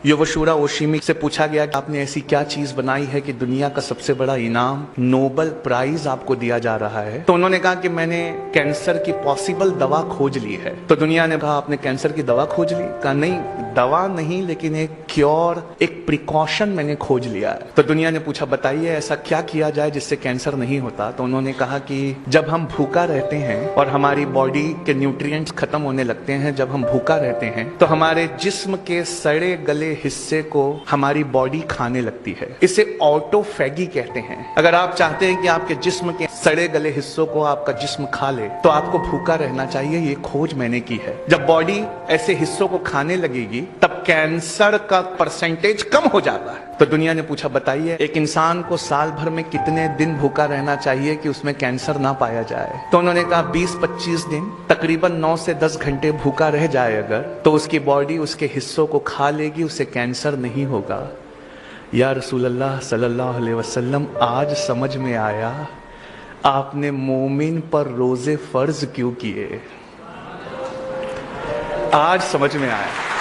योवशुरा ओशिमी से पूछा गया कि आपने ऐसी क्या चीज बनाई है कि दुनिया का सबसे बड़ा इनाम नोबेल प्राइज आपको दिया जा रहा है। तो उन्होंने कहा कि मैंने कैंसर की पॉसिबल दवा खोज ली है। तो दुनिया ने कहा आपने कैंसर की दवा खोज ली? कहा नहीं, दवा नहीं, लेकिन एक क्योर, एक प्रिकॉशन मैंने खोज लिया है। तो दुनिया ने पूछा बताइए ऐसा क्या किया जाए जिससे कैंसर नहीं होता। तो उन्होंने कहा कि जब हम भूखा रहते हैं और हमारी बॉडी के न्यूट्रिएंट्स खत्म होने लगते हैं, जब हम भूखा रहते हैं तो हमारे जिस्म के सड़े गले हिस्से को हमारी बॉडी खाने लगती है। इसे ऑटोफैगी कहते हैं। अगर आप चाहते हैं कि आपके जिस्म के सड़े गले हिस्सों को आपका जिस्म खा ले तो आपको भूखा रहना चाहिए। ये खोज मैंने की है। जब बॉडी ऐसे हिस्सों को खाने लगेगी तब कैंसर का परसेंटेज कम हो जाता है। तो दुनिया ने पूछा बताइए एक इंसान को साल भर में कितने दिन भूखा रहना चाहिए कि उसमें कैंसर ना पाया जाए। तो उन्होंने कहा 20-25 दिन, तकरीबन 9 से 10 घंटे भूखा रह जाए अगर, तो उसकी बॉडी उसके हिस्सों को खा लेगी, उसे कैंसर नहीं होगा। या रसूल अल्लाह सल्लल्लाहु अलैहि वसल्लम, आज समझ में आया आपने मोमिन पर रोजे फर्ज क्यों किए। आज समझ में आया।